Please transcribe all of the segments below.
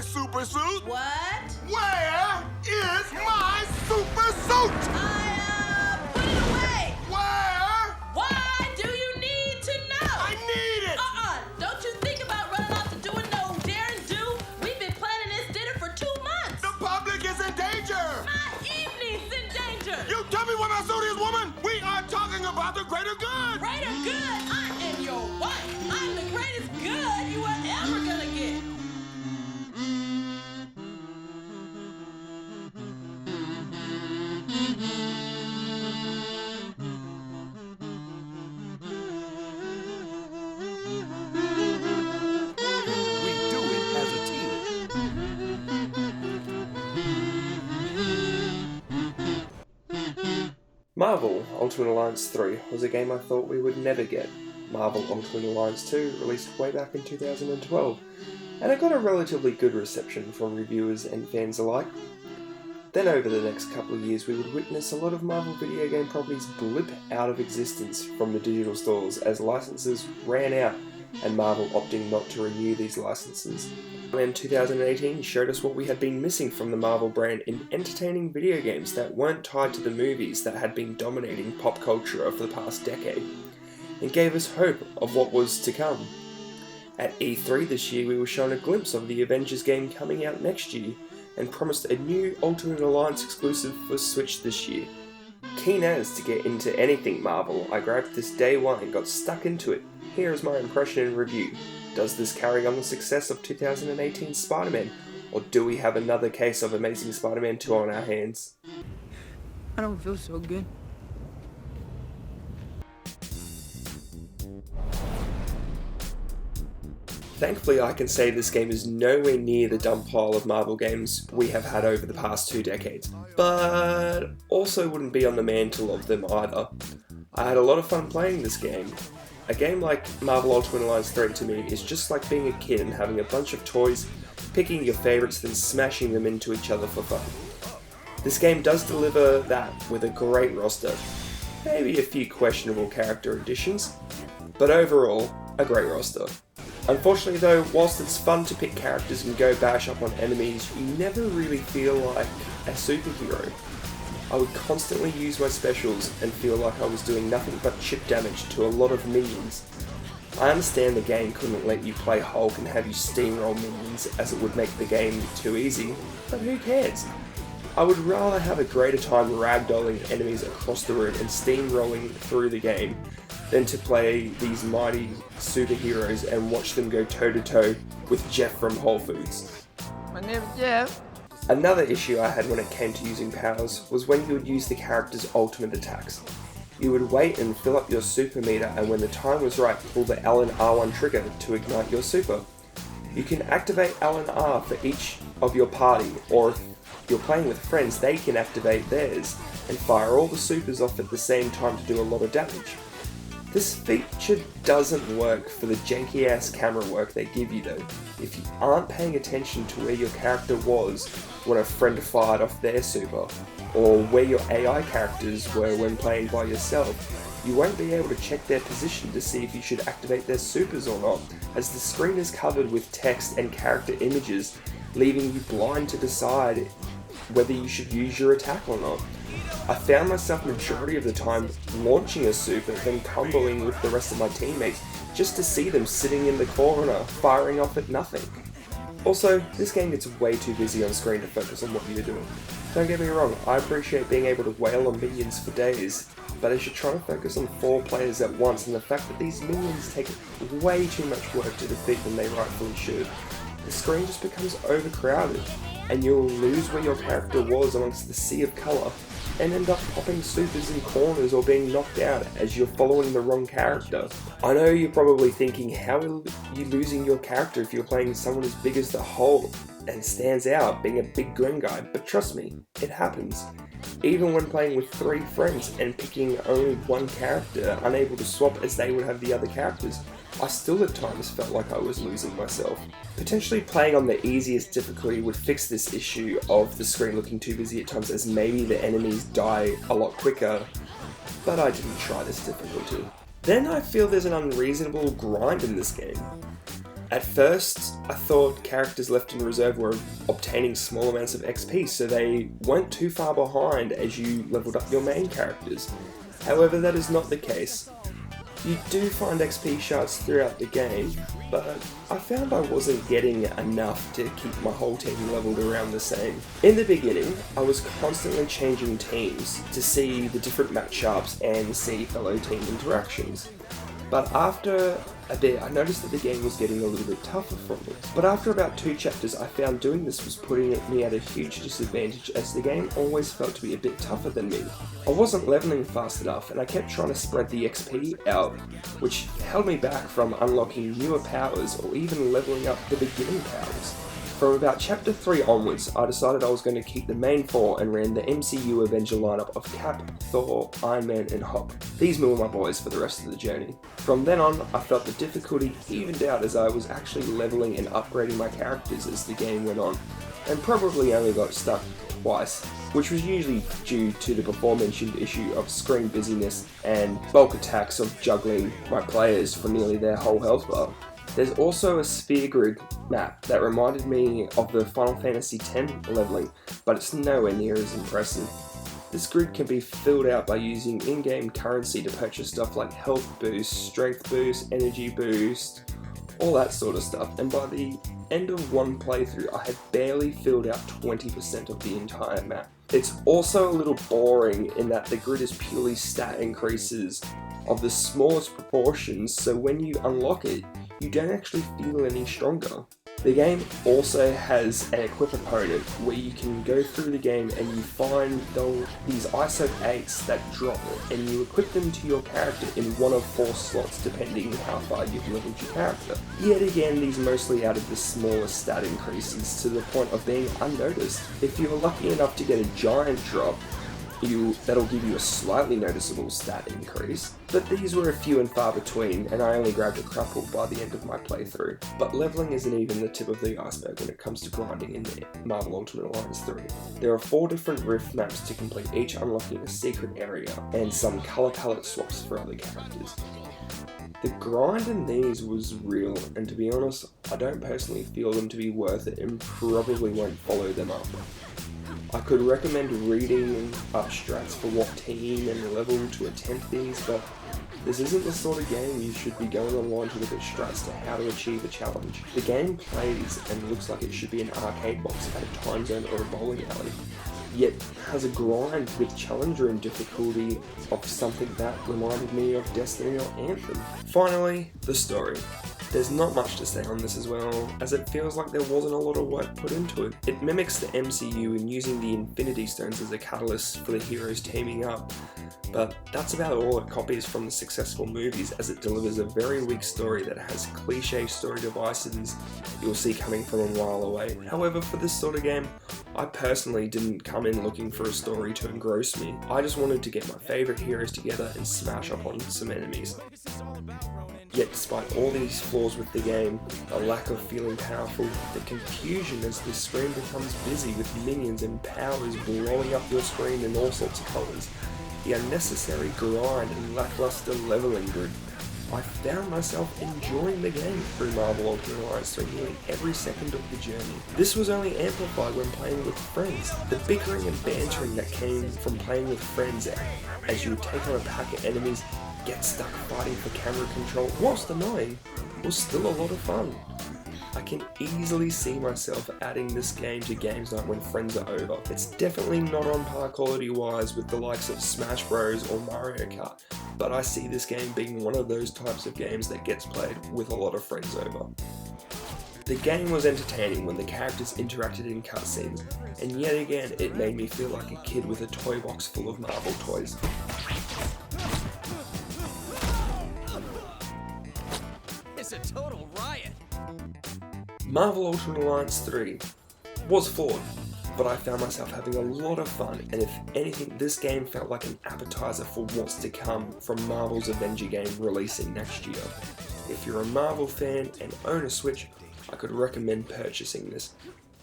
super suit? What? Where is my super suit? Put it away! Where? Why do you need to know? I need it! Don't you think about running off to doing no daring do? We've been planning this dinner for 2 months. The public is in danger! My evening's in danger. You tell me what my suit is, woman! We are talking about the greater good! Greater good? I am your wife. I'm the greatest good you are ever gonna get. Marvel Ultimate Alliance 3 was a game I thought we would never get. Marvel Ultimate Alliance 2 released way back in 2012, and it got a relatively good reception from reviewers and fans alike. Then over the next couple of years we would witness a lot of Marvel video game properties blip out of existence from the digital stores as licenses ran out and Marvel opting not to renew these licenses. And 2018 showed us what we had been missing from the Marvel brand in entertaining video games that weren't tied to the movies that had been dominating pop culture over the past decade, and gave us hope of what was to come. At E3 this year we were shown a glimpse of the Avengers game coming out next year, and promised a new Ultimate Alliance exclusive for Switch this year. Keen as to get into anything Marvel, I grabbed this day one and got stuck into it. Here is my impression and review. Does this carry on the success of 2018's Spider-Man, or do we have another case of Amazing Spider-Man 2 on our hands? I don't feel so good. Thankfully I can say this game is nowhere near the dump pile of Marvel games we have had over the past 2 decades, but also wouldn't be on the mantle of them either. I had a lot of fun playing this game. A game like Marvel Ultimate Alliance 3 to me is just like being a kid and having a bunch of toys, picking your favourites then smashing them into each other for fun. This game does deliver that with a great roster, maybe a few questionable character additions, but overall, a great roster. Unfortunately though, whilst it's fun to pick characters and go bash up on enemies, you never really feel like a superhero. I would constantly use my specials and feel like I was doing nothing but chip damage to a lot of minions. I understand the game couldn't let you play Hulk and have you steamroll minions as it would make the game too easy, but who cares? I would rather have a greater time ragdolling enemies across the room and steamrolling through the game than to play these mighty superheroes and watch them go toe to toe with Jeff from Whole Foods. My name's Jeff. Another issue I had when it came to using powers was when you would use the character's ultimate attacks. You would wait and fill up your super meter, and when the time was right, pull the L and R1 trigger to ignite your super. You can activate L and R for each of your party, or if you're playing with friends, they can activate theirs and fire all the supers off at the same time to do a lot of damage. This feature doesn't work for the janky ass camera work they give you though. If you aren't paying attention to where your character was when a friend fired off their super, or where your AI characters were when playing by yourself, you won't be able to check their position to see if you should activate their supers or not, as the screen is covered with text and character images, leaving you blind to decide whether you should use your attack or not. I found myself majority of the time launching a super, then comboing with the rest of my teammates just to see them sitting in the corner, firing off at nothing. Also, this game gets way too busy on screen to focus on what you're doing. Don't get me wrong, I appreciate being able to wail on minions for days, but as you're trying to focus on 4 players at once and the fact that these minions take way too much work to defeat than they rightfully should, the screen just becomes overcrowded, and you'll lose where your character was amongst the sea of colour, and end up popping supers in corners or being knocked out as you're following the wrong character. I know you're probably thinking, how are you losing your character if you're playing someone as big as the Hulk and stands out being a big green guy? But trust me, it happens. Even when playing with 3 friends and picking only one character, unable to swap as they would have the other characters, I still at times felt like I was losing myself. Potentially playing on the easiest difficulty would fix this issue of the screen looking too busy at times, as maybe the enemies die a lot quicker, but I didn't try this difficulty. Then I feel there's an unreasonable grind in this game. At first, I thought characters left in reserve were obtaining small amounts of XP, so they weren't too far behind as you leveled up your main characters. However, that is not the case. You do find XP shards throughout the game, but I found I wasn't getting enough to keep my whole team leveled around the same. In the beginning, I was constantly changing teams to see the different matchups and see fellow team interactions. But after a bit, I noticed that the game was getting a little bit tougher for me. But after about 2 chapters, I found doing this was putting me at a huge disadvantage as the game always felt to be a bit tougher than me. I wasn't leveling fast enough and I kept trying to spread the XP out, which held me back from unlocking newer powers or even leveling up the beginning powers. From about chapter 3 onwards, I decided I was going to keep the main 4 and ran the MCU Avenger lineup of Cap, Thor, Iron Man and Hulk. These were my boys for the rest of the journey. From then on, I felt the difficulty evened out as I was actually leveling and upgrading my characters as the game went on, and probably only got stuck twice, which was usually due to the before mentioned issue of screen busyness and bulk attacks of juggling my players for nearly their whole health bar. There's also a sphere grid map that reminded me of the Final Fantasy X leveling, but it's nowhere near as impressive. This grid can be filled out by using in-game currency to purchase stuff like health boost, strength boost, energy boost, all that sort of stuff, and by the end of one playthrough I had barely filled out 20% of the entire map. It's also a little boring in that the grid is purely stat increases of the smallest proportions, so when you unlock it, you don't actually feel any stronger. The game also has an equip opponent where you can go through the game and you find these ISO 8s that drop and you equip them to your character in one of 4 slots depending how far you've leveled your character. Yet again, these mostly added the smallest stat increases to the point of being unnoticed. If you're lucky enough to get a giant drop, that'll give you a slightly noticeable stat increase, but these were a few and far between and I only grabbed a couple by the end of my playthrough. But leveling isn't even the tip of the iceberg when it comes to grinding in Marvel Ultimate Alliance 3. There are 4 different rift maps to complete, each unlocking a secret area and some colour palette swaps for other characters. The grind in these was real, and to be honest, I don't personally feel them to be worth it and probably won't follow them up. I could recommend reading up strats for what team and level to attempt these, but this isn't the sort of game you should be going online to look at strats to how to achieve a challenge. The game plays and looks like it should be an arcade box at a time zone or a bowling alley, yet has a grind with challenger and difficulty of something that reminded me of Destiny or Anthem. Finally, the story. There's not much to say on this as well, as it feels like there wasn't a lot of work put into it. It mimics the MCU in using the Infinity Stones as a catalyst for the heroes teaming up, but that's about all it copies from the successful movies, as it delivers a very weak story that has cliche story devices you'll see coming from a while away. However, for this sort of game, I personally didn't come in looking for a story to engross me. I just wanted to get my favourite heroes together and smash up on some enemies. Yet despite all these flaws with the game, the lack of feeling powerful, the confusion as the screen becomes busy with minions and powers blowing up your screen in all sorts of colours, the unnecessary grind and lackluster leveling grid, I found myself enjoying the game through Marvel Ultimate Alliance 3 nearly every second of the journey. This was only amplified when playing with friends. The bickering and bantering that came from playing with friends as you would take on a pack of enemies, get stuck fighting for camera control, whilst annoying, was still a lot of fun. I can easily see myself adding this game to games night when friends are over. It's definitely not on par quality wise with the likes of Smash Bros or Mario Kart, but I see this game being one of those types of games that gets played with a lot of friends over. The game was entertaining when the characters interacted in cutscenes, and yet again it made me feel like a kid with a toy box full of Marvel toys. It's a total riot. Marvel Ultimate Alliance 3 was flawed, but I found myself having a lot of fun, and if anything, this game felt like an appetizer for what's to come from Marvel's Avenger game releasing next year. If you're a Marvel fan and own a Switch, I could recommend purchasing this.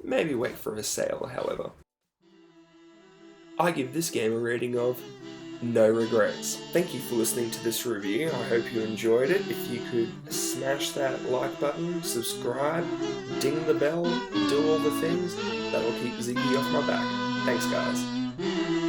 Maybe wait for a sale, however. I give this game a rating of no regrets. Thank you for listening to this review. I hope you enjoyed it. If you could smash that like button, subscribe, ding the bell, do all the things, that'll keep Ziggy off my back. Thanks, guys.